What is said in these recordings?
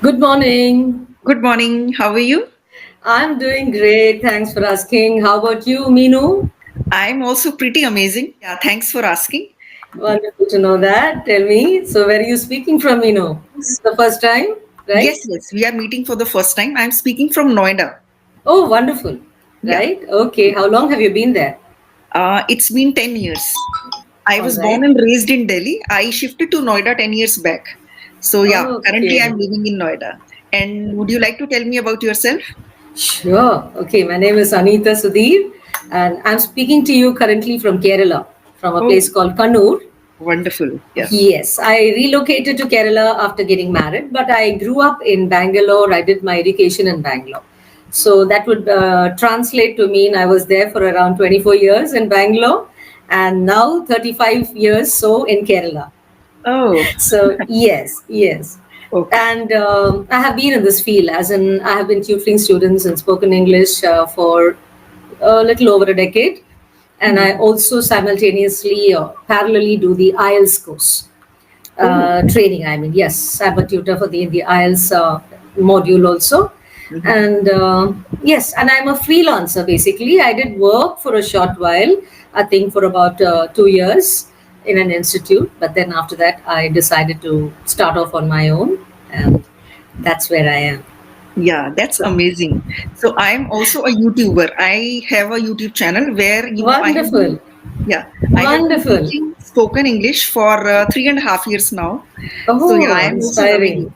Good morning. Good morning. How are you? I'm doing great. Thanks for asking. How about you, Meenu? I'm also pretty amazing. Yeah, thanks for asking. Wonderful to know that. Tell me. So, where are you speaking from, Meenu? The first time, Yes, right? yes, we are meeting for the first time. I'm speaking from Noida. Oh, wonderful. Yeah, Right? Okay. How long have you been there? it's been 10 years. I All was born right. and raised in Delhi. I shifted to Noida 10 years back. So, yeah, currently I'm Okay. living in Noida. And would you like to tell me about yourself? Sure. Okay. My name is Anita Sudhir, and I'm speaking to you currently from Kerala, from a Oh, place called Kannur. wonderful. Yeah. Yes, I relocated to Kerala after getting married, but I grew up in Bangalore. I did my education in Bangalore. So that would translate to mean I was there for around 24 years in Bangalore and now 35 years so in Kerala. Oh, So, yes, yes. okay. And I have been in this field, as in, I have been tutoring students in spoken English for a little over a decade. And I Mhm. also simultaneously, parallelly do the IELTS course Oh. training. I mean, yes, I'm a tutor for the IELTS module also. Mhm. And yes, and I'm a freelancer basically. I did work for a short while, I think for about 2 years in an institute. But then after that, I decided to start off on my own. And that's where I am. Yeah, that's So, amazing. So I'm also a YouTuber. I have a YouTube channel where, I have been, wonderful. yeah, I have been Wonderful. teaching spoken English for 3.5 years now. So yeah, I Oh, am also loving inspiring.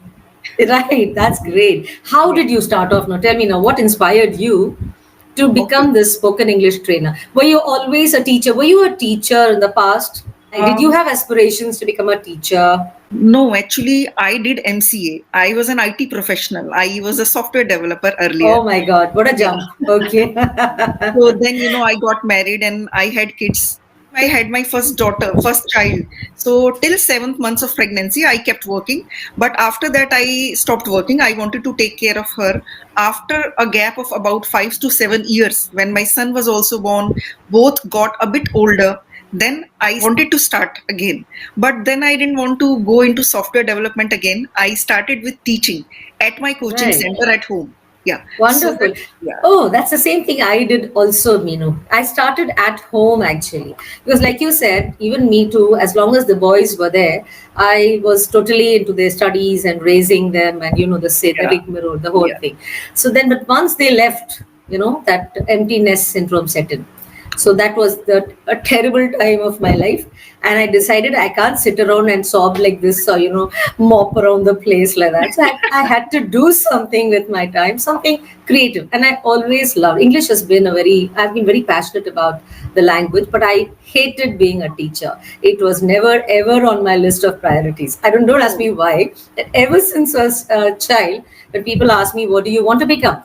it. Right, that's great. How Yeah. did you start off now? Tell me now, what inspired you to Okay. become this spoken English trainer? Were you always a teacher? Were you a teacher in the past? Did you Um, have aspirations to become a teacher? no, actually, I did MCA. I was an IT professional. I was a software developer earlier. Oh my God, what a Yeah. jump. Okay. So then, I got married and I had kids. I had my first daughter, first child. So till 7th months of pregnancy, I kept working. But after that, I stopped working. I wanted to take care of her. After a gap of about 5 to 7 years, when my son was also born, both got a bit older. Then I wanted to start again. But then I didn't want to go into software development again. I started with teaching at my coaching Right. center at home. Yeah. So that, Wonderful. yeah. Oh, that's the same thing I did also, Meenu. I started at home actually. Because, like you said, even me too, as long as the boys were there, I was totally into their studies and raising them and, the Yeah. rigmarole, the whole Yeah. thing. So then, but once they left, that emptiness syndrome set in. So that was a terrible time of my life. And I decided I can't sit around and sob like this or, mop around the place like that. So I had to do something with my time, something creative. And I always loved English I've been very passionate about the language, but I hated being a teacher. It was never ever on my list of priorities. Don't ask Oh. me why. Ever since I was a child, when people ask me, what do you want to become?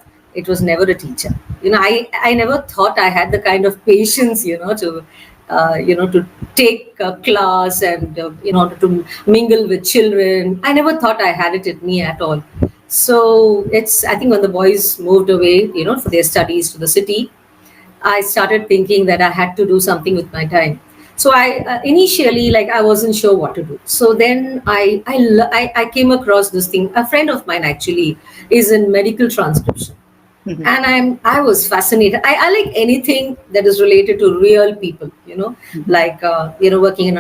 It was never a teacher. I never thought I had the kind of patience, to take a class and, to mingle with children. I never thought I had it in me at all. So I think when the boys moved away, for their studies to the city, I started thinking that I had to do something with my time. So I initially, like, I wasn't sure what to do. So then I came across this thing. A friend of mine actually is in medical transcription, Mhm. and I was fascinated. I like anything that is related to real people, Mhm. like working in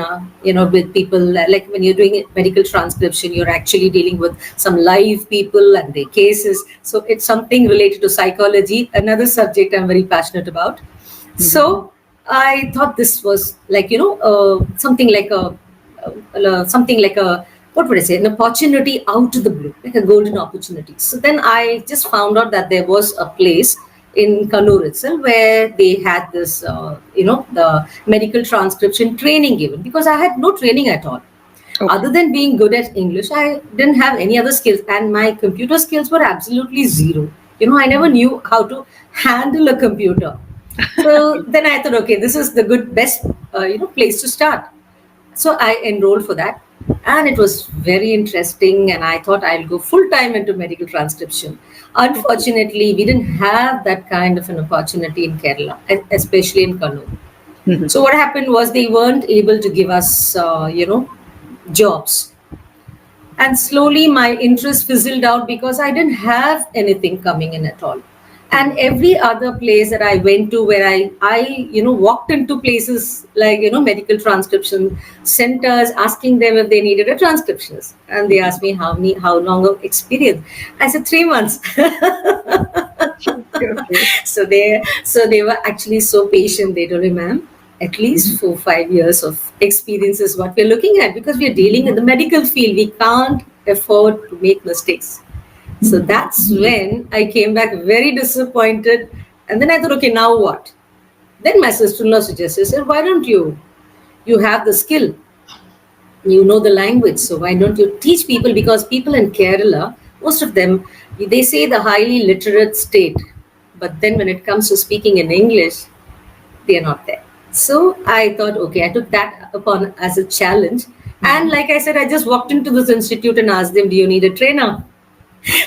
a with people, like when you're doing medical transcription, you're actually dealing with some live people and their cases. So it's something related to psychology, another subject I'm very passionate about. Mhm. So I thought this was like, something like a, what would I say, an opportunity out of the blue, like a golden opportunity. So then I just found out that there was a place in Kannur itself where they had this, the medical transcription training given, because I had no training at all. Okay. Other than being good at English, I didn't have any other skills, and my computer skills were absolutely zero. I never knew how to handle a computer. So then I thought, okay, this is the best, place to start. So I enrolled for that, and it was very interesting. And I thought I'll go full time into medical transcription. Okay. Unfortunately, we didn't have that kind of an opportunity in Kerala, especially in Kannur. Mhm. So what happened was they weren't able to give us, jobs. And slowly my interest fizzled out because I didn't have anything coming in at all. And every other place that I went to, where I walked into places like, medical transcription centers, asking them if they needed a transcriptionist. And they asked me how long of experience. I said 3 months. Okay. So they were actually so patient. They told me, ma'am, at least 4 5 years of experience is what we're looking at, because we're dealing in the medical field. We can't afford to make mistakes. So that's when I came back very disappointed. And then I thought, okay, now what? Then my sister-in-law suggested, said, why don't you have the skill, you know the language, so why don't you teach people? Because people in Kerala, most of them, they say the highly literate state, but then when it comes to speaking in English, they are not there. So I thought, okay, I took that upon as a challenge. And like I said, I just walked into this institute and asked them, do you need a trainer?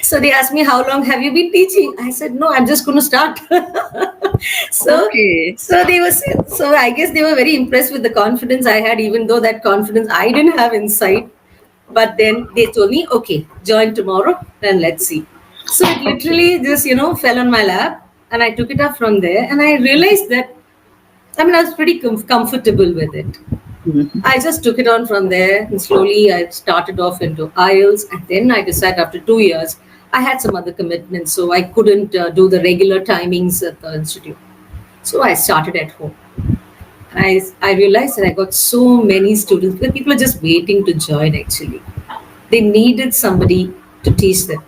So they asked me, how long have you been teaching? I said, no, I'm just going to start. so, Okay. so I guess they were very impressed with the confidence I had, even though that confidence I didn't have inside. But then they told me, okay, join tomorrow and let's see. So it literally just, fell on my lap, and I took it up from there, and I realized that, I was pretty comfortable with it. I just took it on from there, and slowly I started off into IELTS, and then I decided after 2 years I had some other commitments, so I couldn't do the regular timings at the institute. So I started at home. I realized that I got so many students because people are just waiting to join. Actually, they needed somebody to teach them,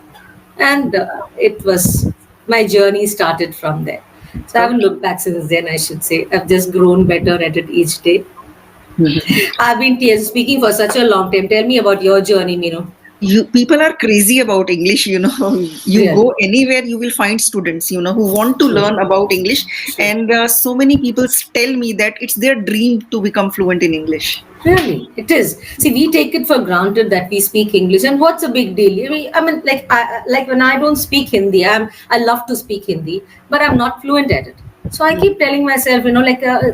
and it was my journey started from there. So I haven't looked back since then. I should say I've just grown better at it each day. I've been speaking for such a long time. Tell me about your journey, Meenu. You people are crazy about English. You Really? go anywhere, you will find students, who want to True. learn about English. True. And so many people tell me that it's their dream to become fluent in English. Really, it is. See, we take it for granted that we speak English, and what's a big deal? Like when I don't speak Hindi, I love to speak Hindi, but I'm not fluent at it. So I keep telling myself,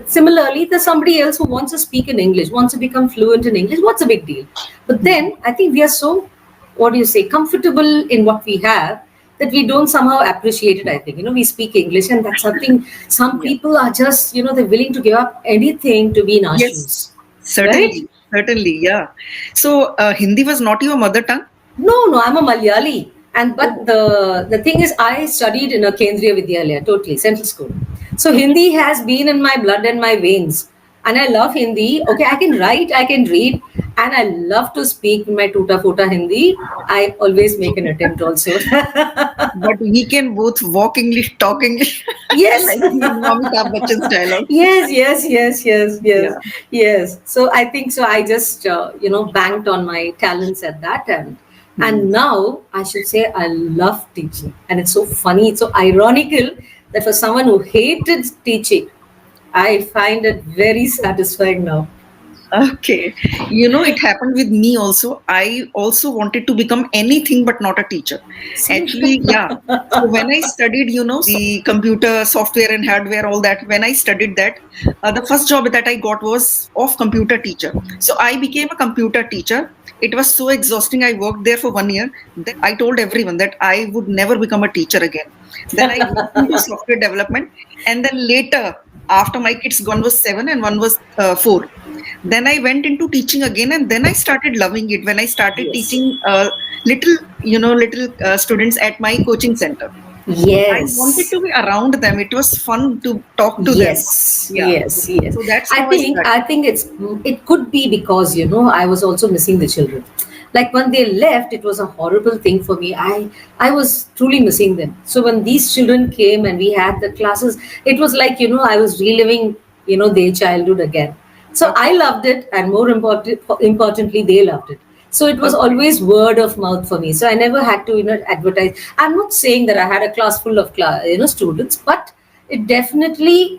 similarly, there's somebody else who wants to speak in English, wants to become fluent in English. What's a big deal? But then I think we are so, what do you say, comfortable in what we have, that we don't somehow appreciate it. I think, we speak English, and that's something some Yeah. people are just, they're willing to give up anything to be in our Yes, shoes. Right? certainly, yeah. So Hindi was not your mother tongue? No, I'm a Malayali. But the thing is, I studied in a Kendriya Vidyalaya, totally central school. So Hindi has been in my blood and my veins, and I love Hindi. Okay, I can write, I can read, and I love to speak my tuta futa Hindi. I always make an attempt also. But we can both walk English, talk English, Yes. like Amitabh Bachchan's dialogue. Yes. Yeah. Yes. So I think so. I just banked on my talents at that, and now I should say I love teaching, and it's so funny. It's so ironical that for someone who hated teaching, I find it very satisfying now. Okay. It happened with me also. I also wanted to become anything but not a teacher. See? Actually, yeah. So when I studied, the computer software and hardware, all that, when I studied that, the first job that I got was of computer teacher. So I became a computer teacher. It was so exhausting. I worked there for 1 year. Then I told everyone that I would never become a teacher again. Then I went into software development. And then later, after my kids, one was 7 and one was 4. Then I went into teaching again, and then I started loving it when I started Yes. teaching little students at my coaching center. I wanted Yes. to be around them. It was fun to talk to them. Yeah. Yes. So that's I how I think started. I think it could be because I was also missing the children. Like when they left, it was a horrible thing for me. I was truly missing them. So when these children came and we had the classes, it was like I was reliving their childhood again. So Okay. I loved it, and more importantly, they loved it. So it was Okay. always word of mouth for me. So I never had to advertise. I'm not saying that I had a class full of students, but it definitely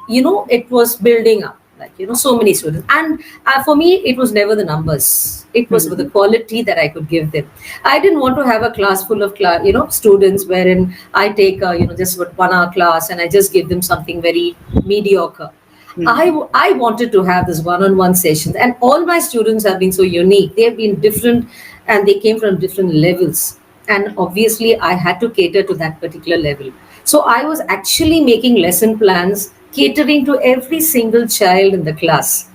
it was building up, like so many students. And for me, it was never the numbers. It was for the Mhm. quality that I could give them. I didn't want to have a class full of students wherein I take just 1 hour class and I just give them something very mediocre. Mhm. I wanted to have this one-on-one sessions, and all my students have been so unique. They have been different, and they came from different levels. And obviously, I had to cater to that particular level. So I was actually making lesson plans catering to every single child in the class.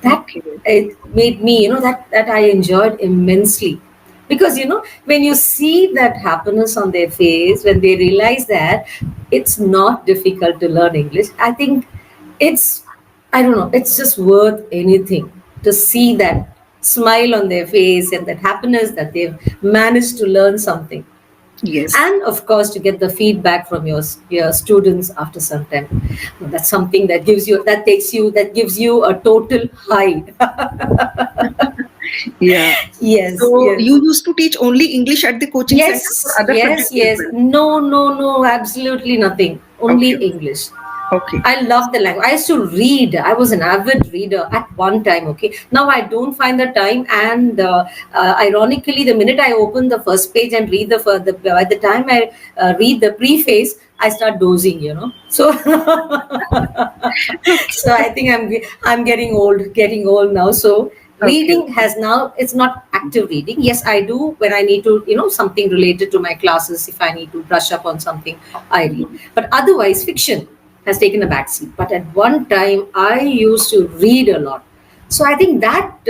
That Okay. it made me, that I enjoyed immensely, because when you see that happiness on their face when they realize that it's not difficult to learn English, I think it's, I don't know, it's just worth anything to see that smile on their face and that happiness that they've managed to learn something. Yes. And of course, to get the feedback from your students after some time, that's something that gives you a total high. Yeah. Yes, So yes. you used to teach only English at the coaching center or Yes, other yes, subjects as yes. well? No, no, no, absolutely nothing. Only Okay. English. Okay. I love the language. I used to read. I was an avid reader at one time. Okay, now I don't find the time. And ironically, the minute I open the first page and read by the time I read the preface, I start dozing. So so I think I'm getting old now. So Okay. reading has now, it's not active reading. Yes, I do when I need to, something related to my classes. If I need to brush up on something, I read. But otherwise, fiction has taken a backseat. But at one time, I used to read a lot. So I think that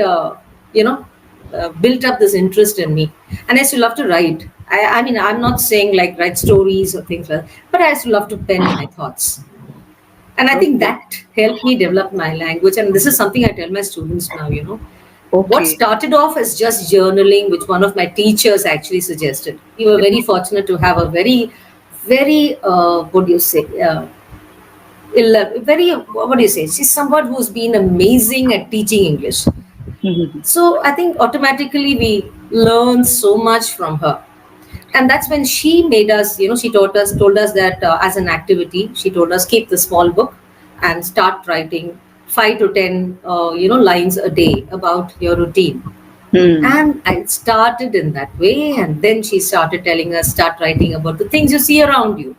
built up this interest in me, and I used to love to write. I mean, I'm not saying like write stories or things like that, but I used to love to pen my thoughts. And I think Okay. that helped me develop my language. And this is something I tell my students now, What Okay. started off as just journaling, which one of my teachers actually suggested. We were very fortunate to have a very, very, what do you say, very, what do you say? She's someone who's been amazing at teaching English. Mhm. So I think automatically we learn so much from her. And that's when she made us, she told us that as an activity, she told us keep the small book and start writing 5 to 10, lines a day about your routine. Hmm. And I started in that way. And then she started telling us, start writing about the things you see around you.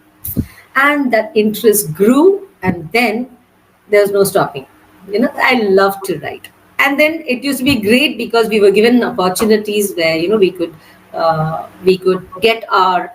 And that interest grew. And then there was no stopping. I love to write. And then it used to be great because we were given opportunities where, we could get our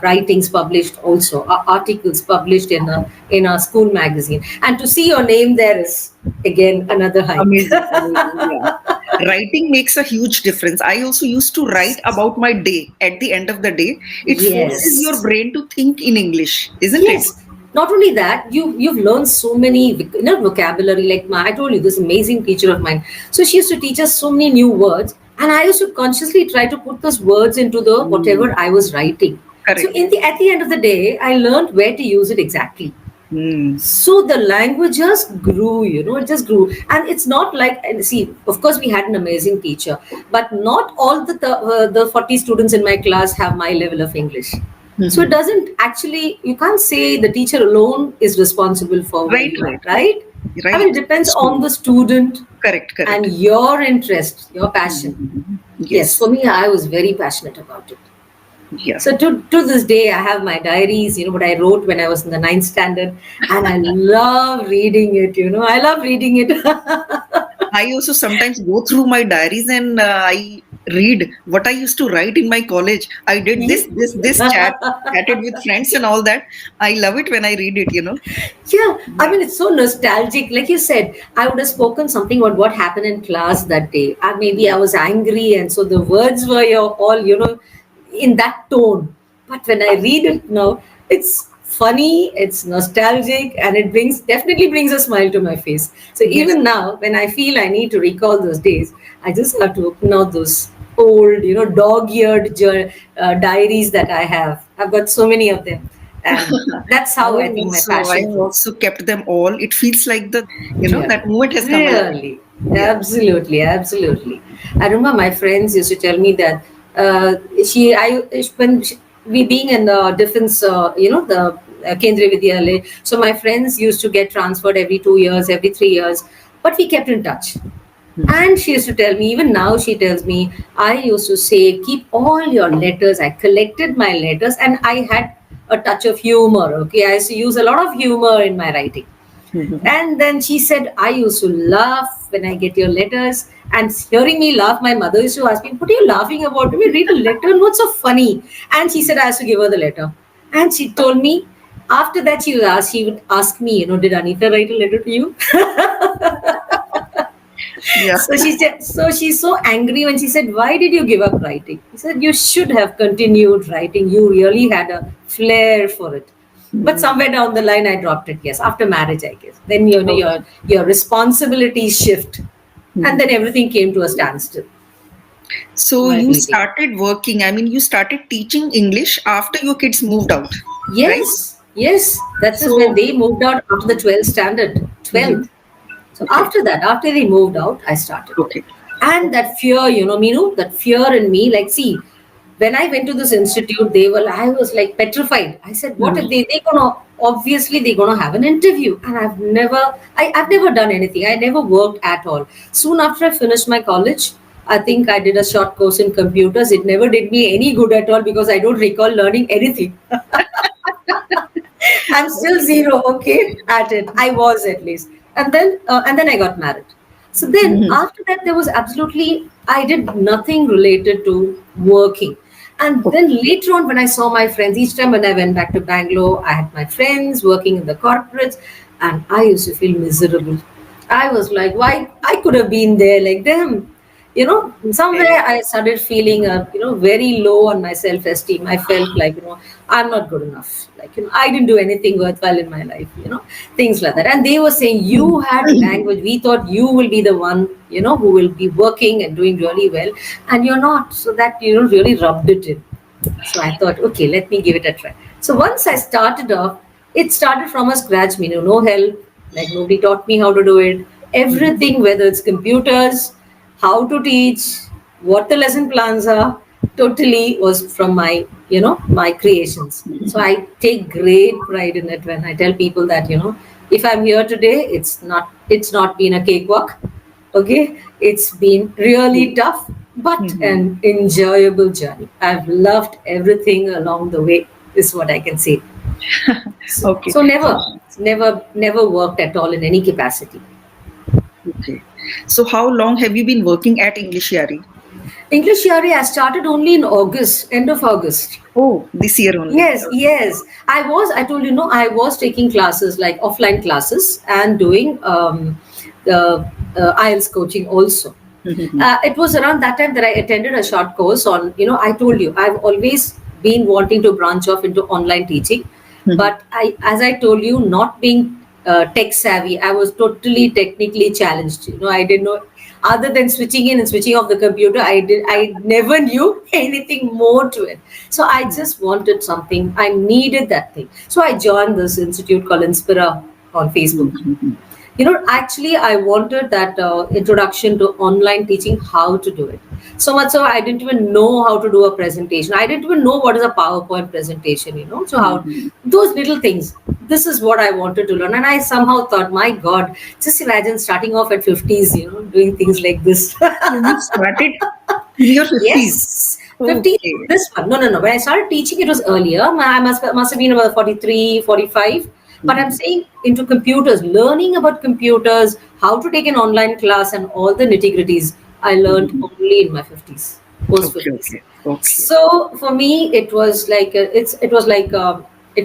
writings published, also our articles published in a school magazine. And to see your name there is again another high. Amazing, amazing. Yeah. Writing makes a huge difference. I also used to write about my day at the end of the day. It forces your Yes. brain to think in English, isn't it? Yes. Not only that, you've learned so many vocabulary. Like I told you, this amazing teacher of mine. So she used to teach us so many new words, and I used to consciously try to put those words into the Hmm. whatever I was writing. So Correct. at the end of the day, I learned where to use it exactly. Hmm. So the language just grew, it just grew. And it's not like, and see, of course, we had an amazing teacher, but not all the 40 students in my class have my level of English. So it Mhm. doesn't actually, you can't say the teacher alone is responsible for where Right, you are, right, right. right? I mean, Right. it depends It's on true. the student Correct, and correct. your interest, your passion. Mhm. Yes, for Yes. me, I was very passionate about it. Yeah. So to this day, I have my diaries, what I wrote when I was in the ninth standard, and I love reading it. I love reading it. I also sometimes go through my diaries and I read what I used to write in my college. I did this chatted with friends and all that. I love it when I read it. Yeah, I Yeah. mean, it's so nostalgic. Like you said, I would have spoken something about what happened in class that day. Maybe I was angry, and so the words were all, in that tone. But when I read it now, it's funny, it's nostalgic, and it definitely brings a smile to my face. So Yes. even now, when I feel I need to recall those days, I just have to open out those old, dog-eared diaries that I have. I've got so many of them, and that's how I think my I passion have grew. also kept them all. It feels like Yeah, that moment has come alive. really, Yeah. absolutely, absolutely. I remember my friends used to tell me that when we being in the defense, the Kendriya Vidyalaya. So my friends used to get transferred every 2 years, every 3 years, but we kept in touch. Mhm. And she used to tell me, even now she tells me, I used to say, keep all your letters. I collected my letters and I had a touch of humor. Okay. I used to use a lot of humor in my writing. Mhm. And then she said, I used to laugh when I get your letters. And hearing me laugh, my mother used to ask me, "What are you laughing about? We read a letter. What's so funny?" And she said, "I have to give her the letter." And she told me, after that, she would ask me, "Did Anita write a letter to you?" Yeah. So she said, so she's so angry when she said, "Why did you give up writing?" He said, "You should have continued writing. You really had a flair for it." But somewhere down the line, I dropped it. Yes, after marriage, I guess. Then your responsibilities shift, and then everything came to a standstill. So My you reading. started working, I mean, you started teaching English after your kids moved out, right? Yes, yes. That is when So, they moved out after the 12th standard, mhm, 12th. So okay, after that, after they moved out, I started it. okay. And that fear, Meenu, that fear in me, like, see, when I went to this institute, I was like petrified. I said, what if Mhm. they're gonna, obviously they're gonna have an interview. And I've never done anything. I never worked at all. Soon after I finished my college, I think I did a short course in computers. It never did me any good at all because I don't recall learning anything. I'm still zero, okay, at it. I was at least, and then I got married. So then Mhm. after that, there was absolutely I did nothing related to working. And Okay. then later on, when I saw my friends, each time when I went back to Bangalore, I had my friends working in the corporates, and I used to feel miserable. I was like, why I could have been there like them. Okay. Somewhere I started feeling very low on my self-esteem. I felt like, I'm not good enough. Like, I didn't do anything worthwhile in my life, things like that. And they were saying, you had language. We thought you will be the one, who will be working and doing really well. And you're not. So that, really rubbed it in. So I thought, okay, let me give it a try. So once I started off, it started from a scratch, no help, like nobody taught me how to do it. Mhm. Everything, whether it's computers, how to teach, what the lesson plans are, totally was from my creations. So I take great pride in it when I tell people that, if I'm here today, it's not been a cakewalk. Okay, it's been really tough, but Mhm. an enjoyable journey. I've loved everything along the way, is what I can say. So, Okay. so never worked at all in any capacity. Okay. So how long have you been working at English Yari? English Yari, I started only in August, end of August. Oh, this year only. Yes, yes. I told you, no, I was taking classes like offline classes and doing the IELTS coaching also. Mhm. It was around that time that I attended a short course on, I told you, I've always been wanting to branch off into online teaching. Mhm. But as I told you, not being tech savvy, I was totally technically challenged. I didn't know, other than switching in and switching off the computer, I never knew anything more to it. So I just wanted something. I needed that thing. So I joined this institute called Inspira on Facebook. Mhm. Actually, I wanted that introduction to online teaching, how to do it. So much so, I didn't even know how to do a presentation. I didn't even know what is a PowerPoint presentation, So, how Mhm. those little things, this is what I wanted to learn. And I somehow thought, my God, just imagine starting off at 50s, doing things like this. So you started in your 50s. Yes, 50. Okay. This one. No, no, no. When I started teaching, it was earlier. I must have been about 43, 45. But I'm Mhm. saying into computers, learning about computers, how to take an online class, and all the nitty gritties, I learned Mhm. only in my 50s, post Okay, 50s. okay, okay. So for me, it was like it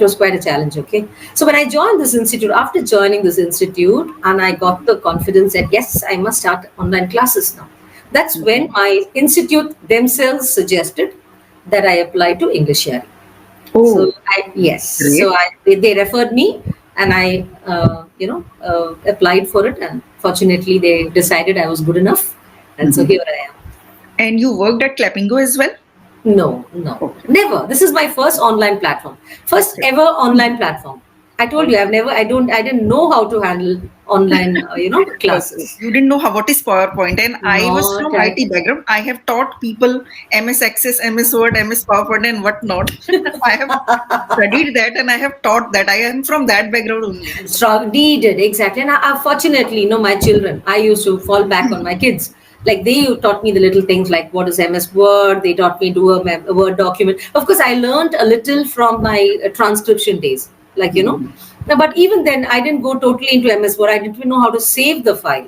was quite a challenge. Okay, so when I joined this institute, after joining this institute, and I got the confidence that yes, I must start online classes now. That's when Mhm. my institute themselves suggested that I apply to English Sharing. So Oh, yes, great. they referred me, and I applied for it, and fortunately they decided I was good enough, and so Mhm. here I am. And you worked at Clappingo as well? No, no, Okay. never. This is my first online platform, first Okay. ever online platform. I told you, Okay. I didn't know how to handle online, Okay. classes. You didn't know how what is PowerPoint, and I was Not from at IT background. I have taught people MS Access, MS Word, MS PowerPoint, and whatnot. I have studied that, and I have taught that. I am from that background only. strong needed exactly. And fortunately, my children, I used to fall back on my kids. Like they taught me the little things like what is MS Word. They taught me to do a Word document. Of course, I learned a little from my transcription days. like, Mhm. No, but even then, I didn't go totally into MS Word. I didn't even know how to save the file.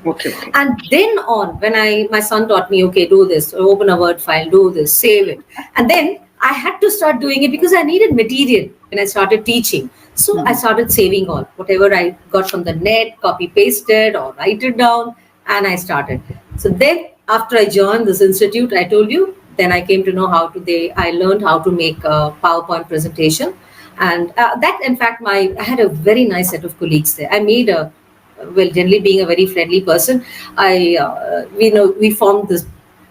Okay, okay. And then on, when my son taught me, okay, do this, open a Word file, do this, save it. And then I had to start doing it because I needed material when I started teaching. So I Mhm. started saving all, whatever I got from the net, copy pasted or write it down, and I started. So then after I joined this institute, I told you, then I came to know I learned how to make a PowerPoint presentation. And that, in fact, I had a very nice set of colleagues there. I made well, generally being a very friendly person, we formed this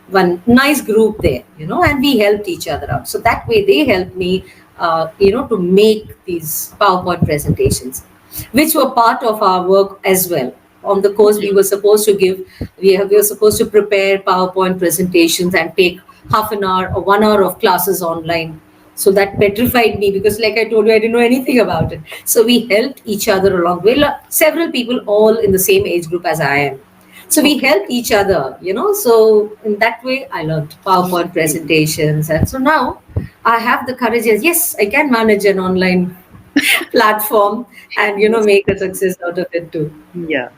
one nice group there, and we helped each other out. So that way they helped me, to make these PowerPoint presentations, which were part of our work as well. On the course, Okay. we were supposed to prepare PowerPoint presentations and take half an hour or 1 hour of classes online. So that petrified me because, like I told you, I didn't know anything about it. So we helped each other along. Well, several people, all in the same age group as I am. So we Okay. helped each other. So in that way, I learned PowerPoint Okay. presentations. And so now I have the courage, yes, I can manage an online platform and, Yes. make a success out of it too. Yeah.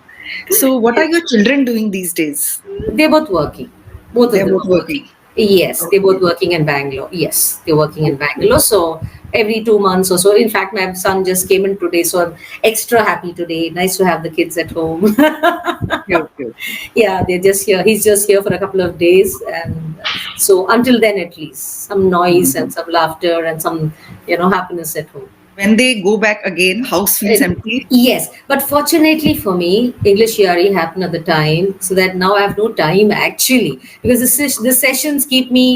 So, what are your children doing these days? They're both working. Both of They're them both are working. working. Yes, they're both Okay. working in Bangalore. Yes, they're working in Okay. Bangalore. So every 2 months or so. In fact, my son just came in today, so I'm extra happy today. Nice to have the kids at home. Okay. Okay. Okay. Yeah, they're just here. He's just here for a couple of days, and so until then, at least some noise and Mhm. some laughter and some happiness at home. When they go back again, house feels Uh, empty. yes, but fortunately for me, English ERE happened at the time, so that now I have no time actually because the sessions keep me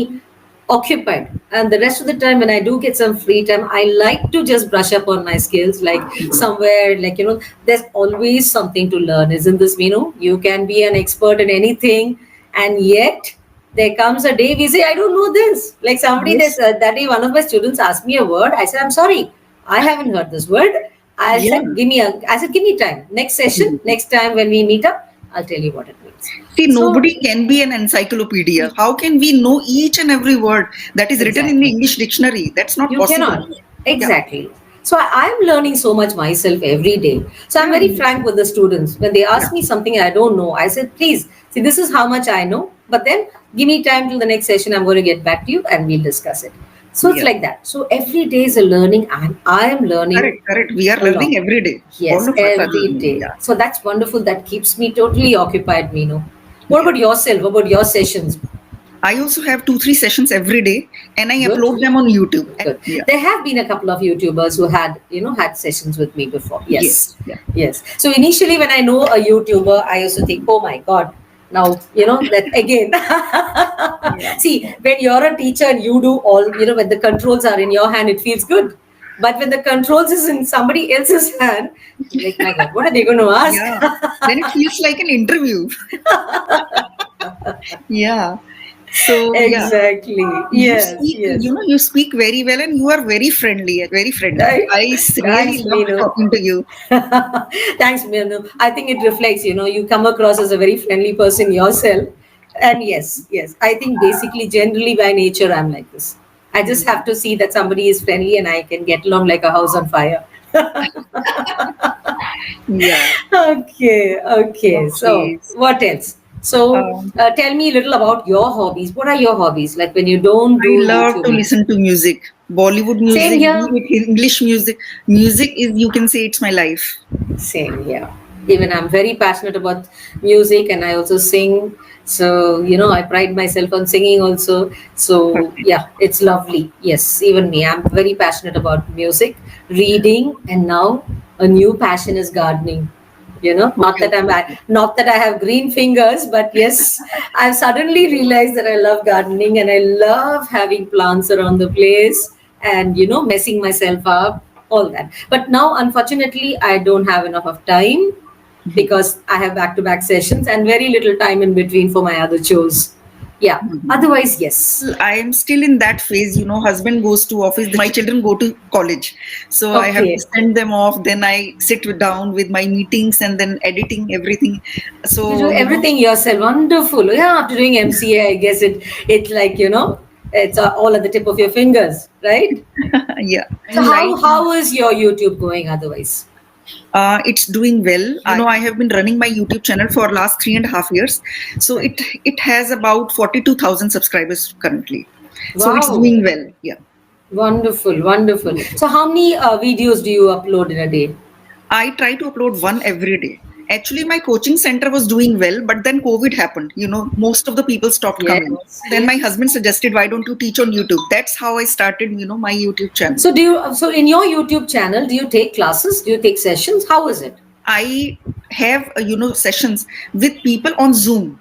occupied, and the rest of the time when I do get some free time, I like to just brush up on my skills. Like somewhere, like there's always something to learn, isn't this? You can be an expert in anything, and yet there comes a day we say, I don't know this. Like somebody Yes. that day, one of my students asked me a word. I said, I'm sorry. I haven't heard this word. Yeah. I said, give me time. Next session, Mhm. next time when we meet up, I'll tell you what it means. See, So, nobody can be an encyclopedia. How can we know each and every word that is written in the exactly. English dictionary? That's not You possible. cannot. Yeah. Exactly. So I'm learning so much myself every day. So I'm Yeah. very frank with the students. When they Yeah. ask me something I don't know, I said, please, see, this is how much I know. But then give me time till the next session. I'm going to get back to you and we'll discuss it. So it's Yeah. like that. So every day is a learning, and I am learning Correct. Correct. We are a lot. learning every day. All Yes, of us are every learning. day. Yeah. So that's wonderful. That keeps me totally occupied, Meenu. What Yeah. about yourself? What about your sessions? I also have 2, 3 sessions every day, and I Good. upload them on YouTube. Good. Yeah. There have been a couple of YouTubers who had sessions with me before. Yes. Yes. Yeah. Yes. So initially when I know a YouTuber, I used to think, oh my God. Now, that again. Yeah. See, when you're a teacher and you do when the controls are in your hand, it feels good. But when the controls is in somebody else's hand, you're like, my God, what are they going to ask? Yeah. Then it feels like an interview. Yeah. So yeah, Exactly. Yes, yes. you speak very well and you are very friendly, very friendly. Right? Really Thanks, loved Meenu. talking to you. Thanks, Meenu. I think it reflects, you come across as a very friendly person yourself. And yes, yes, I think basically, generally by nature, I'm like this. I just have to see that somebody is friendly and I can get along like a house on fire. Yeah. Okay, okay. So, Okay. what else? So, Um, tell me a little about your hobbies. What are your hobbies? Like when you don't I do love to YouTubing? listen to music, Bollywood Same music, be here. it English music. Music is, you can say, it's my life. Same here. Even I'm very passionate about music and I also sing. So, I pride myself on singing also. So, Okay. yeah, it's lovely. Yes, even me. I'm very passionate about music, reading, and now a new passion is gardening. Not Okay. that Okay. Okay. not that I have green fingers, but yes, I've suddenly realized that I love gardening and I love having plants around the place and messing myself up, all that. But now, unfortunately, I don't have enough of time because I have back-to-back sessions and very little time in between for my other chores. Yeah. Otherwise, yes. I am still in that phase, husband goes to office, then my children go to college. So I have to Okay. send them off, then I sit down with my meetings and then editing everything. You do So, everything yourself. Wonderful. Yeah, after doing MCA, I guess it's like, It's all at the tip of your fingers, right? Yeah. So And like, how is your YouTube going otherwise? it's doing well. I have been running my YouTube channel for last 3.5 years. So it has about 42,000 subscribers currently. So it's Wow. doing well. Yeah. Wonderful, wonderful. So how many videos do you upload in a day? I try to upload one every day. Actually, my coaching center was doing well, but then COVID happened. Most of the people stopped coming. Yes. Then my husband suggested, why don't you teach on YouTube? That's how I started, my YouTube channel. So in your YouTube channel, do you take classes? Do you take sessions? How is it? I have, sessions with people on Zoom,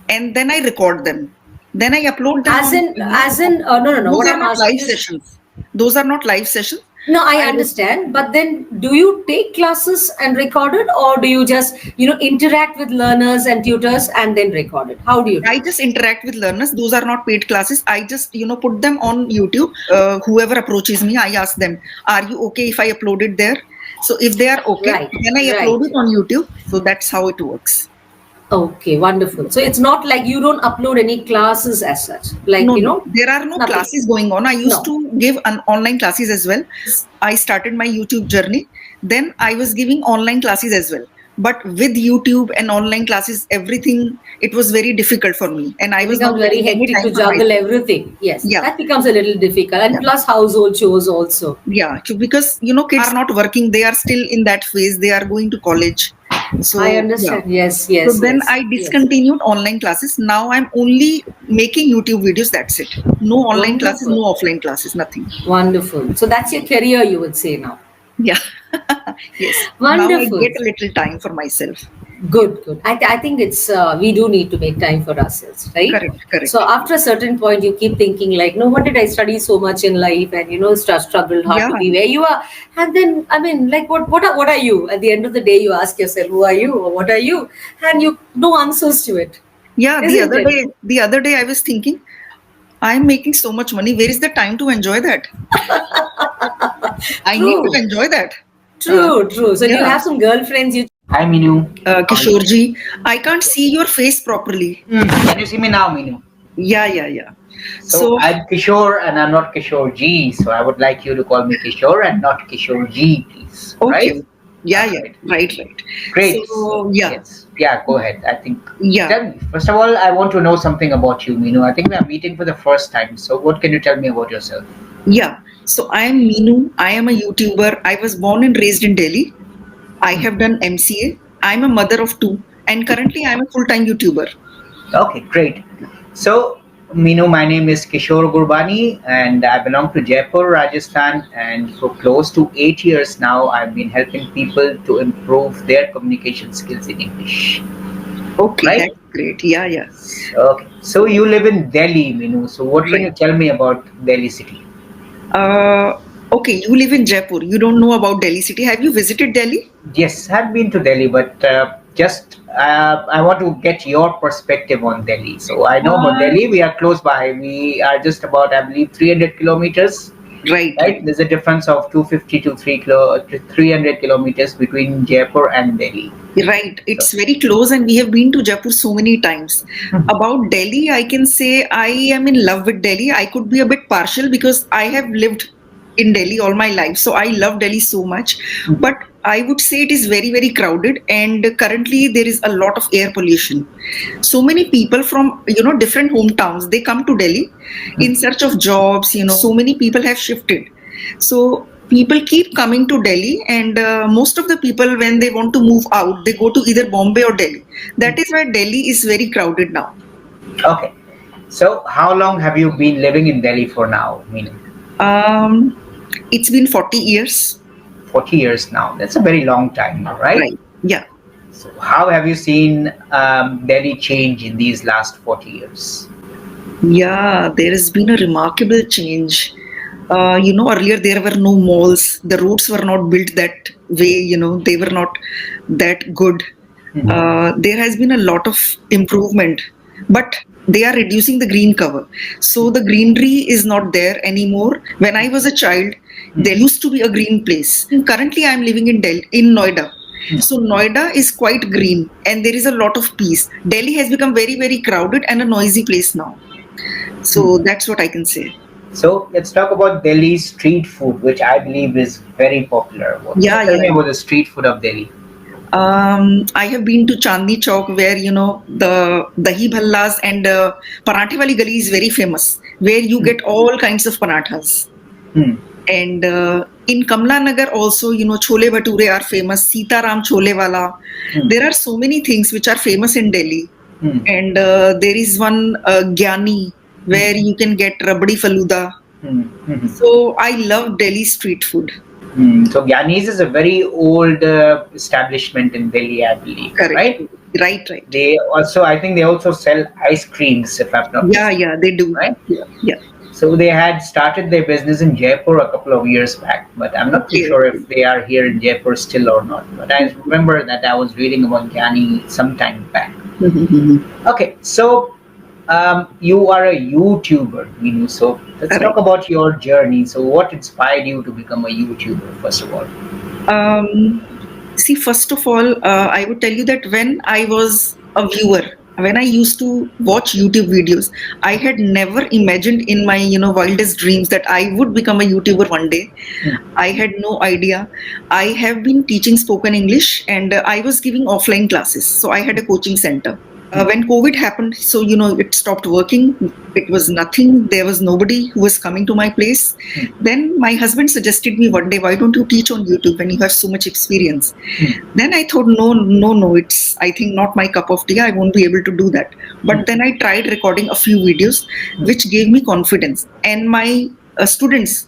and then I record them. Then I upload them As on, in, no. those What are I'm not asking live is, sessions. Those are not live sessions. no, I I understand. But then, do you take classes and record it, or do you just, interact with learners and tutors and then record it? How do you do I it? just interact with learners. Those are not paid classes. I just, put them on YouTube. Whoever approaches me, I ask them, are you okay if I upload it there? So if they are okay, Right, then I upload right. it on YouTube. So that's how it works. Okay, wonderful. So it's not like you don't upload any classes as such, like No, no, there are no nothing. classes going on. I used No. to give an online classes as well. I started my YouTube journey. Then I was giving online classes as well. But with YouTube and online classes, everything, it was very difficult for me. And I It was not becomes very getting any hectic time to for juggle myself. everything. Yes, Yeah. that becomes a little difficult, and Yeah. plus household chores also. Yeah, because kids are not working, they are still in that phase, they are going to college. I So, yeah. understand. Yes, So yes, then yes, I yes. discontinued online classes. Now I'm only making YouTube videos, that's it. No online classes, Wonderful, no offline classes, nothing. wonderful. So that's your career, you would say now. Yeah. Yes. Now I Wonderful. get a little time for myself. Good, good. I think it's we do need to make time for ourselves, right? Correct, So correct. after a certain point, you keep thinking like, no, what did I study so much in life, and struggled hard Yeah. to be where you are, and then I mean, like, what are you? At the end of the day, you ask yourself, who are you, or what are you, and you no answers to it, Yeah, isn't it? the other day I was thinking, I'm making so much money. Where is the time to enjoy that? I need to True, enjoy that. true, true. So do you Yeah. have some girlfriends? You Hi, Meenu. How are you? Kishorji, I can't see your face properly. Can you see me now, Meenu? Yeah, yeah, yeah. So So, I'm Kishore and I'm not Kishore G. So I would like you to call me Kishore and not Kishore G, please. okay. Right? Yeah, yeah. Alright. Right, right. Great. So, yeah, Yes. Yeah, go ahead. I think. yeah. Tell me. First of all, I want to know something about you, Meenu. I think we are meeting for the first time. So what can you tell me about yourself? Yeah. So I am Meenu. I am a YouTuber. I was born and raised in Delhi. I have done MCA. I'm a mother of two, and currently I'm a full-time YouTuber. Okay, great. So, Meenu, my name is Kishore Gurbani and I belong to Jaipur, Rajasthan. And for close to 8 years now, I've been helping people to improve their communication skills in English. Okay, Right? that's great. Yeah, yeah. Okay. So, you live in Delhi, Meenu. So, what can you Right. tell me about Delhi city? Okay, you live in Jaipur. You don't know about Delhi city. Have you visited Delhi? Yes, I've been to Delhi, but I want to get your perspective on Delhi. So, I know about Uh, Delhi. We are close by. We are just about, I believe, 300 kilometers. right, Right, right. there's a difference of 250 to 300 kilometers between Jaipur and Delhi. Right, So, it's very close, and we have been to Jaipur so many times. About Delhi, I can say I am in love with Delhi. I could be a bit partial because I have lived in Delhi all my life, so I love Delhi so much. But I would say it is very, very crowded, and currently there is a lot of air pollution. So many people from different hometowns, they come to Delhi in search of jobs. So many people have shifted. So people keep coming to Delhi, and most of the people, when they want to move out, they go to either Bombay or Delhi. That is why Delhi is very crowded now. okay. So, how long have you been living in Delhi for now? I mean, Um, it's been 40 years. 40 years now. That's a very long time, right? Right. Yeah. So, how have you seen Delhi change in these last 40 years? Yeah, there has been a remarkable change. Earlier there were no malls. The roads were not built that way. They were not that good. There has been a lot of improvement, but they are reducing the green cover. So the greenery is not there anymore. When I was a child, there used to be a green place. Currently, I am living in Delhi, in Noida. So Noida is quite green, and there is a lot of peace. Delhi has become very, very crowded and a noisy place now. So that's what I can say. So let's talk about Delhi street food, which I believe is very popular. Yeah, Tell yeah. me about the street food of Delhi. I have been to Chandni Chowk where the dahi bhallas and parathe wali gali is very famous, where you Hmm. get all kinds of parathas. Hmm. And in Kamla Nagar also, chole bhature are famous. Sitaram chole wala. Hmm. There are so many things which are famous in Delhi. Hmm. And there is one Gyani Hmm. where you can get rabdi faluda. Hmm. Hmm. So I love Delhi street food. So Gyanis is a very old establishment in Delhi, I believe, Correct. right? Right, right. They also, I think, they also sell ice creams, if I'm not Yeah, mistaken, yeah, they do. right? Yeah, yeah. So they had started their business in Jaipur a couple of years back, but I'm not too Okay, sure okay. if they are here in Jaipur still or not. But I remember that I was reading about Gyani some time back. Okay, so you are a YouTuber, Meenu. So let's talk Right. about your journey. So what inspired you to become a YouTuber, first of all? See, first of all, I would tell you that when I was a viewer, when I used to watch YouTube videos, I had never imagined in my wildest dreams that I would become a YouTuber one day. Hmm. I had no idea. I have been teaching spoken English, and I was giving offline classes. So I had a coaching center. When COVID happened, so it stopped working. It was nothing. There was nobody who was coming to my place. Hmm. Then my husband suggested me one day, why don't you teach on YouTube when you have so much experience? Hmm. Then I thought, no, no, no, it's I think not my cup of tea. I won't be able to do that. But then I tried recording a few videos, which gave me confidence. And my students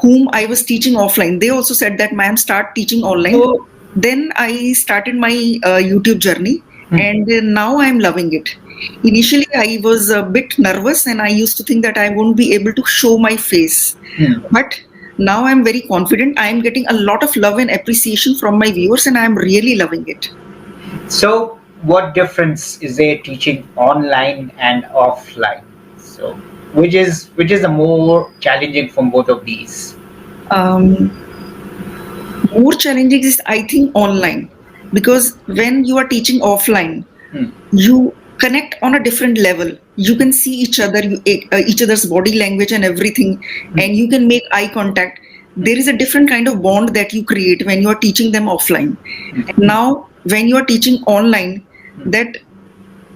whom I was teaching offline, they also said that, ma'am, start teaching online. So then I started my YouTube journey, and now I'm loving it. Initially, I was a bit nervous and I used to think that I won't be able to show my face. Hmm. But now I'm very confident. I'm getting a lot of love and appreciation from my viewers, and I'm really loving it. So, what difference is there teaching online and offline? So, which is the more challenging from both of these? Um, More challenging is, I think, online, because when you are teaching offline, Hmm. you connect on a different level. You can see each other, each other's body language and everything, and you can make eye contact. There is a different kind of bond that you create when you are teaching them offline. Now, when you are teaching online, that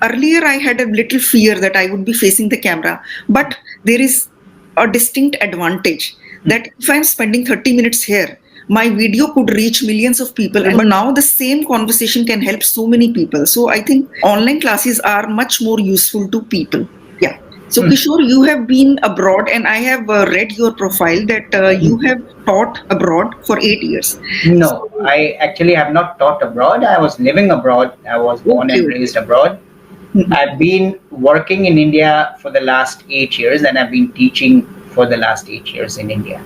earlier I had a little fear that I would be facing the camera, but there is a distinct advantage that if I'm spending 30 minutes here, my video could reach millions of people, and now the same conversation can help so many people. So I think online classes are much more useful to people. Yeah. So Kishore, you have been abroad, and I have read your profile that you have taught abroad for 8 years. No, I actually have not taught abroad. I was living abroad. I was born Okay, and okay. raised abroad. I've been working in India for the last 8 years, and I've been teaching for the last 8 years in India.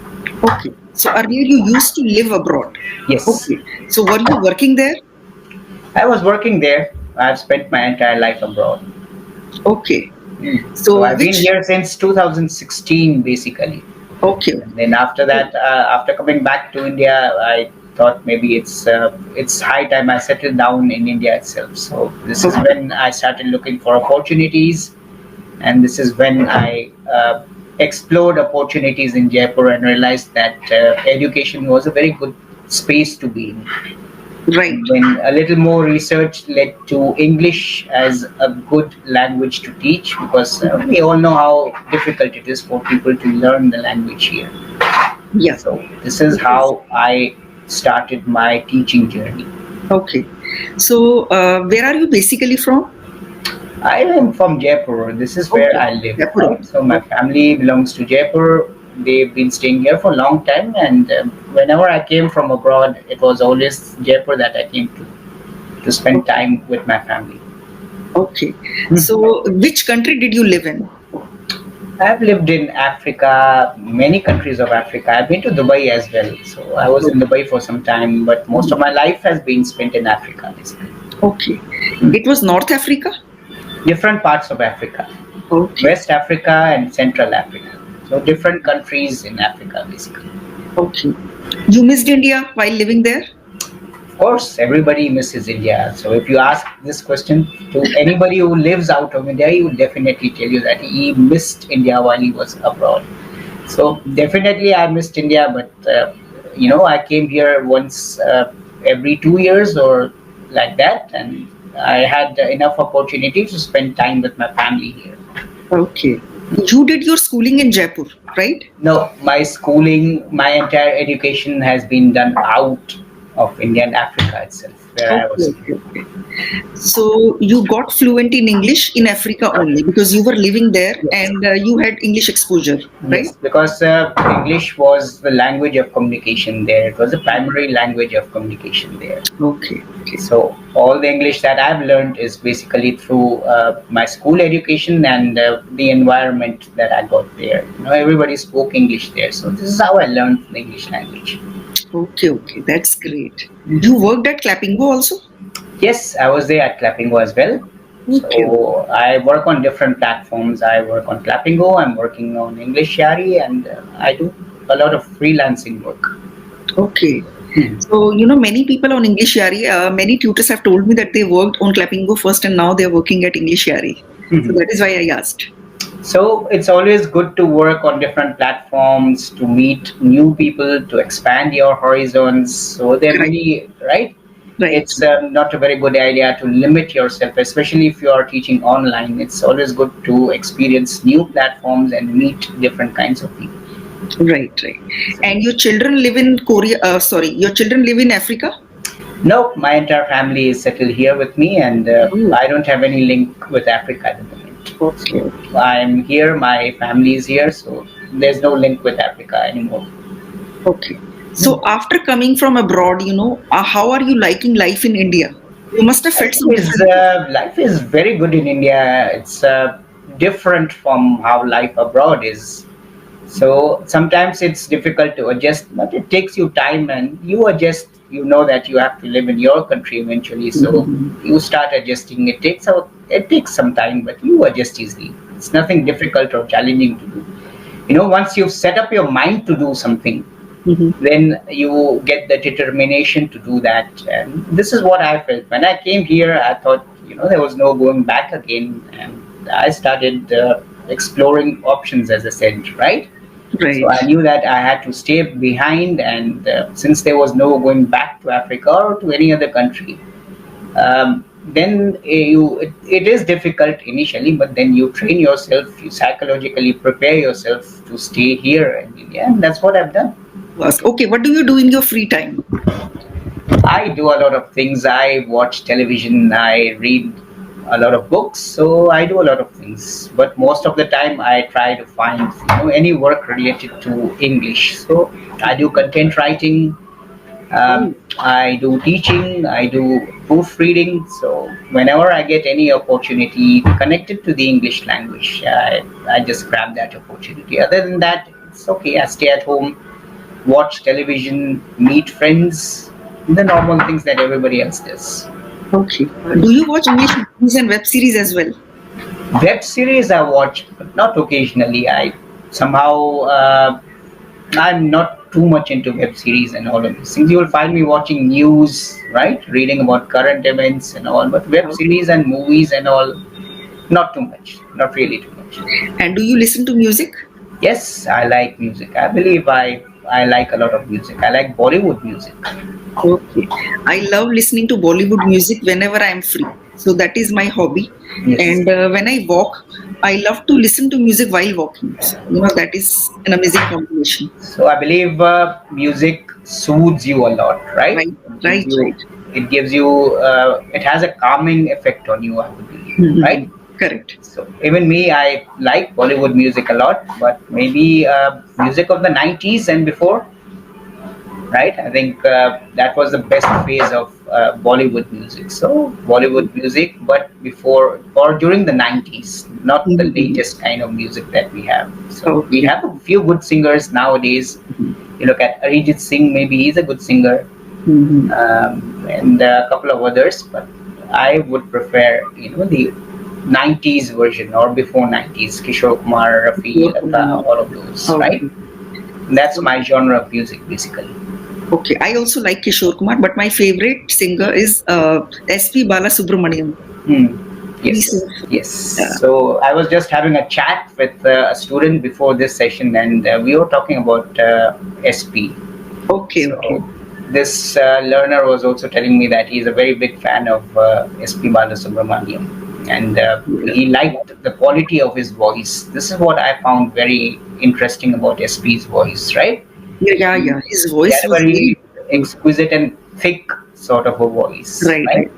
Okay. So earlier you used to live abroad. Yes, Okay. So were you working there? I was working there. I've spent my entire life abroad. Okay. So So I've been which? here since 2016, basically. Okay. And then after that, after coming back to India, I thought maybe it's high time I settled down in India itself. So this is when I started looking for opportunities, and this is when I explored opportunities in Jaipur and realized that education was a very good space to be in. Right. When a little more research led to English as a good language to teach, because we all know how difficult it is for people to learn the language here. Yeah. So this is how I started my teaching journey. Okay. So where are you basically from? I am from Jaipur. This is where Okay. I live. Jaipur. Right? So my family belongs to Jaipur. They've been staying here for a long time, and whenever I came from abroad, it was always Jaipur that I came to spend time with my family. Okay. So which country did you live in? I've lived in Africa, many countries of Africa. I've been to Dubai as well. So I was in Dubai for some time, but most of my life has been spent in Africa, basically. Okay. It was North Africa? Different parts of Africa, Okay. West Africa and Central Africa. So different countries in Africa, basically. Okay. You missed India while living there? course, everybody misses India. So if you ask this question to anybody who lives out of India, he would definitely tell you that he missed India while he was abroad. So definitely, I missed India, but I came here once every 2 years or like that, and I had enough opportunity to spend time with my family here. Okay. You did your schooling in Jaipur, right? No, my schooling, my entire education has been done out of India and Africa itself, where I Okay, was. okay, okay. So you got fluent in English in Africa only because you were living there Yes. and you had English exposure, right? Yes, because English was the language of communication there. It was the primary language of communication there. Okay, okay. So all the English that I've learned is basically through my school education and the environment that I got there. Everybody spoke English there, so this is how I learned the English language. Okay, okay. That's great. You worked at Clappingo also? Yes, I was there at Clappingo as well. Okay, So I work on different platforms. I work on Clappingo. I'm working on English Shari, and I do a lot of freelancing work. okay. Hmm. So, many people on English Yari, many tutors have told me that they worked on Clappingo first and now they're working at English Yari. So that is why I asked. So it's always good to work on different platforms, to meet new people, to expand your horizons. So there are Right, many, right? right. It's not a very good idea to limit yourself, especially if you are teaching online. It's always good to experience new platforms and meet different kinds of people. Right, right. And your children live in Korea, your children live in Africa? No, my entire family is settled here with me, and Oh, I don't have any link with Africa at the moment. okay, So I'm here, my family is here, so there's no link with Africa anymore. okay. So after coming from abroad, how are you liking life in India? You must have felt some differences. Life is very good in India. It's different from how life abroad is. So sometimes it's difficult to adjust, but it takes you time and you adjust. You know that you have to live in your country eventually, so Mhm. you start adjusting. It takes some time, but you adjust easily. It's nothing difficult or challenging to do. Once you've set up your mind to do something, Mhm. then you get the determination to do that. And this is what I felt when I came here. I thought there was no going back again, and I started exploring options, as I said, right? So Right. I knew that I had to stay behind, and since there was no going back to Africa or to any other country, then it is difficult initially, but then you train yourself, you psychologically prepare yourself to stay here in India, and that's what I've done. Okay, what do you do in your free time? I do a lot of things. I watch television, I read a lot of books, so I do a lot of things. But most of the time, I try to find any work related to English. So I do content writing, Oh, I do teaching, I do proofreading. So whenever I get any opportunity connected to the English language, I just grab that opportunity. Other than that, it's okay. I stay at home, watch television, meet friends, the normal things that everybody else does. okay. Do you watch English movies and web series as well? Web series I watch, but not occasionally. I somehow I'm not too much into web series and all of these things. You will find me watching news, right, reading about current events and all. But web Okay. series and movies and all, not too much, not really too much. And do you listen to music? Yes, I like music. I believe I like a lot of music. I like Bollywood music. Okay. I love listening to Bollywood music whenever I'm free. So that is my hobby. Yes. And when I walk, I love to listen to music while walking. So, that is an amazing combination. So I believe music soothes you a lot, right? Right, It gives right, you, right. it gives you, it has a calming effect on you, I would believe, right? Mhm. Correct. So even me, I like Bollywood music a lot, but maybe music of the 90s and before, right? I think that was the best phase of Bollywood music. So Bollywood music, but before or during the 90s, not the Mhm. latest kind of music that we have. So we Okay. have a few good singers nowadays. Mhm. You look at Arijit Singh, maybe he's a good singer, Mhm. and a couple of others. But I would prefer, the 90s version or before 90s, Kishore Kumar, Rafi, Lata, all of those, right? Okay. That's So, my genre of music, basically. Okay, I also like Kishore Kumar, but my favorite singer is S.P. Balasubramaniam. Hmm. He Yes, sings. yes. Yeah. So I was just having a chat with a student before this session, and we were talking about SP. Okay, okay. So this learner was also telling me that he's a very big fan of SP Balasubramaniam, and Yeah. he liked the quality of his voice. This is what I found very interesting about SP's voice, right? Yeah, yeah, He, yeah. His he voice had a was very very good. exquisite and thick sort of a voice, Right, right? right.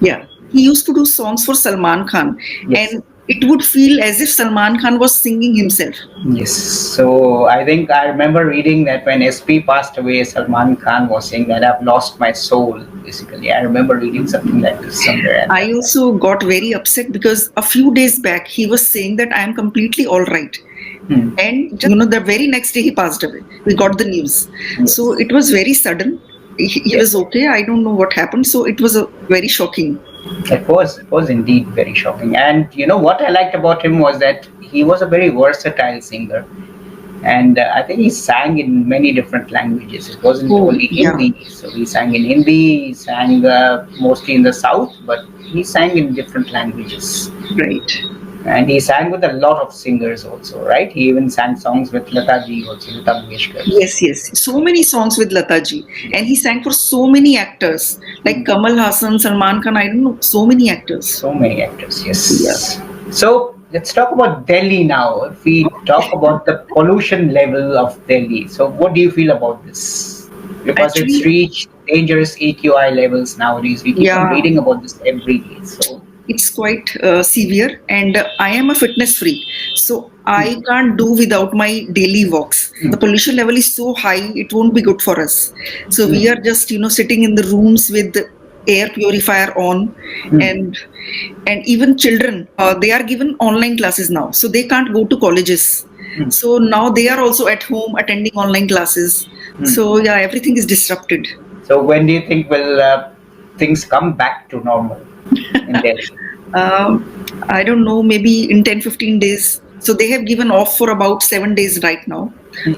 Yeah. He used to do songs for Salman Khan, Yes. and it would feel as if Salman Khan was singing himself. Yes. So I think I remember reading that when SP passed away, Salman Khan was saying that I've lost my soul, basically. I remember reading something like this somewhere at I that time. also got very upset because a few days back he was saying that I am completely all right. Hmm. And the very next day he passed away. We got the news. So Yes. it was very sudden. He Yes. was okay. I don't know what happened. So it was very shocking. It was indeed very shocking. And you know what I liked about him was that he was a very versatile singer. And I think he sang in many different languages. It wasn't Oh, only yeah, Hindi. So he sang in Hindi, he sang mostly in the South, but he sang in different languages. right. And he sang with a lot of singers also, right? He even sang songs with Lata ji also, Lata Mangeshkar. Yes, yes. So many songs with Lata ji. And he sang for so many actors like Mm. Kamal Hassan, Salman Khan. I don't know. So many actors. So many actors, Yeah. yes. So let's talk about Delhi now. If we talk about the pollution level of Delhi, so what do you feel about this? Because it's Actually, reached dangerous AQI levels nowadays. We keep on yeah. reading about this every day. So, It's quite severe, and I am a fitness freak, so I mm, can't do without my daily walks. The mm, pollution level is so high, it won't be good for us. So we are mm, just sitting in the rooms with the air purifier on, mm, and even children, they are given online classes now, so they can't go to colleges. mm, So now they are also at home attending online classes. mm. So yeah, everything is disrupted. So when do you think will things come back to normal in Delhi? Um, I don't know, maybe in 10-15 days. So they have given off for about 7 days right now.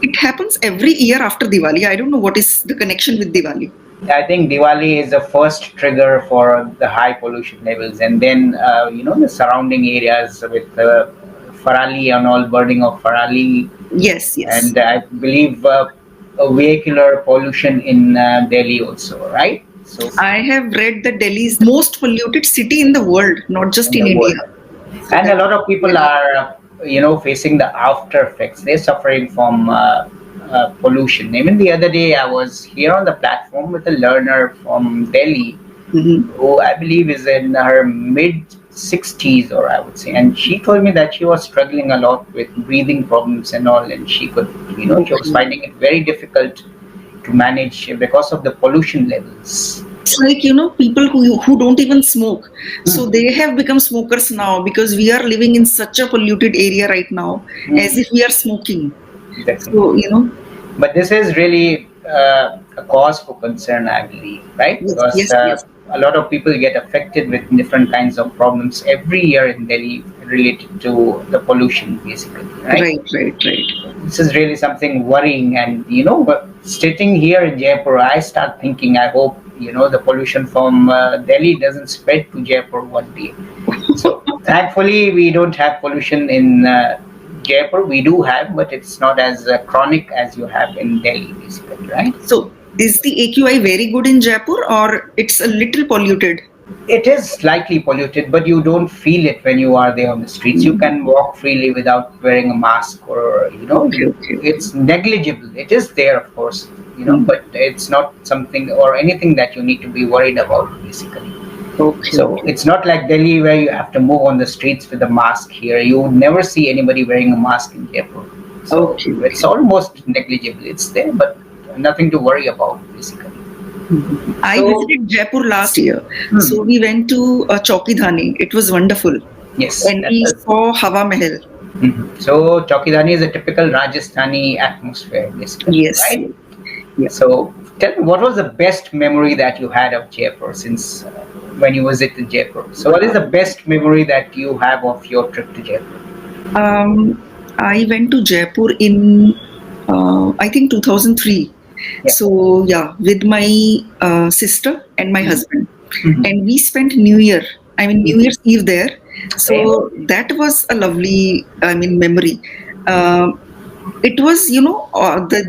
It happens every year after Diwali. I don't know what is the connection with Diwali. I think Diwali is the first trigger for the high pollution levels, and then the surrounding areas with Farali and all burning of Farali, Yes, yes. and I believe a vehicular pollution in Delhi also, right? So I have read that Delhi is the most polluted city in the world, not just in in the India. world, So and a that, lot of people are facing the after effects. They're suffering from pollution. Even the other day, I was here on the platform with a learner from Delhi Mhm. who I believe is in her mid 60s, or I would say, and she told me that she was struggling a lot with breathing problems and all, and she was Okay. finding it very difficult to manage because of the pollution levels. It's like, people who don't even smoke. So Hmm. they have become smokers now because we are living in such a polluted area right now, as Hmm. if we are smoking. Definitely. So, But this is really a cause for concern, I believe, right? yes, Because yes, yes. a lot of people get affected with different kinds of problems every year in Delhi related to the pollution, basically, right? Right, right, right. This is really something worrying, and but sitting here in Jaipur, I start thinking, I hope the pollution from Delhi doesn't spread to Jaipur one day. So thankfully, we don't have pollution in Jaipur. We do have, but it's not as chronic as you have in Delhi, basically, right? So is the AQI very good in Jaipur or it's a little polluted? It is slightly polluted, but you don't feel it when you are there on the streets. You can walk freely without wearing a mask, or Okay, okay, okay. it's negligible. It is there, of course, Hmm. but it's not something or anything that you need to be worried about, basically. Okay, So okay. it's not like Delhi where you have to move on the streets with a mask. Here, you would never see anybody wearing a mask in Jaipur. So Okay, it's okay. almost negligible. It's there, but nothing to worry about, basically. I So, visited Jaipur last year. So hmm, we went to Chowki Dhani. It was wonderful. yes, And we saw Hawa Mahal. So Chaukidani is a typical Rajasthani atmosphere, basically, Yes, right? yes. Yeah. So tell me, what was the best memory that you had of Jaipur since when you visited Jaipur? So what is the best memory that you have of your trip to Jaipur? I went to Jaipur in, I think 2003. Yeah. So yeah, with my sister and my husband, Mhm. and we spent New Year. I mean New Year's Eve there. Okay. So that was a lovely, I mean, memory. Um it was,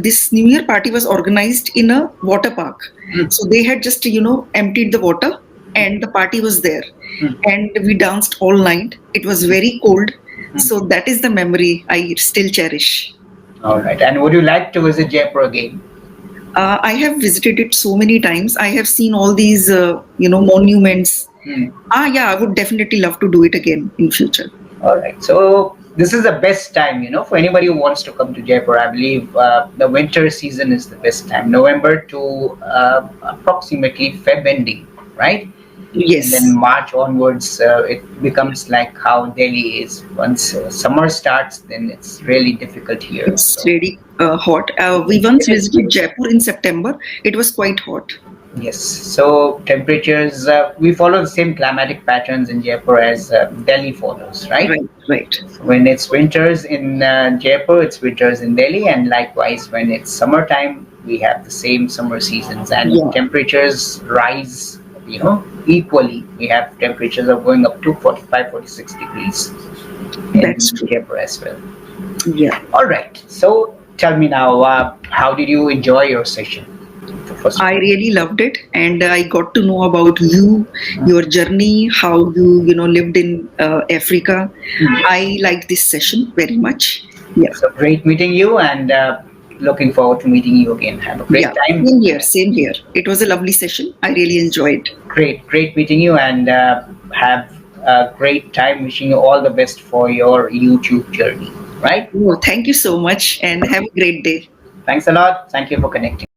this New Year party was organized in a water park. Mm. So they had just, emptied the water and the party was there. Mm. And we danced all night. It was very cold. Mm. So that is the memory I still cherish. All right. And would you like to visit Jaipur again? I have visited it so many times. I have seen all these, monuments. Mm. Yeah, I would definitely love to do it again in future. All right. So this is the best time, for anybody who wants to come to Jaipur. I believe the winter season is the best time, November to approximately Feb ending, right? And then Yes, March onwards, it becomes like how Delhi is. Once summer starts, then it's really difficult here. it's So really hot. We once visited Jaipur in September. It was quite hot. yes, so temperatures, we follow the same climatic patterns in Jaipur as Delhi follows, right? Right, right. When it's winters in Jaipur, it's winters in Delhi, and likewise, when it's summertime, we have the same summer seasons, and Yeah, temperatures rise, equally. We have temperatures of going up to 45, 46 degrees that's in true. Jaipur as well. Yeah. All right, so tell me now, how did you enjoy your session? First of I all. really loved it, and I got to know about you, your journey, how you lived in Africa. Mm. I like this session very much. Yeah, So great meeting you, and looking forward to meeting you again. Have a great yeah. time. Same here, same here. It was a lovely session. I really enjoyed. Great meeting you, and have a great time. Wishing you all the best for your YouTube journey. Right? Oh, thank you so much, and have a great day. Thanks a lot. Thank you for connecting.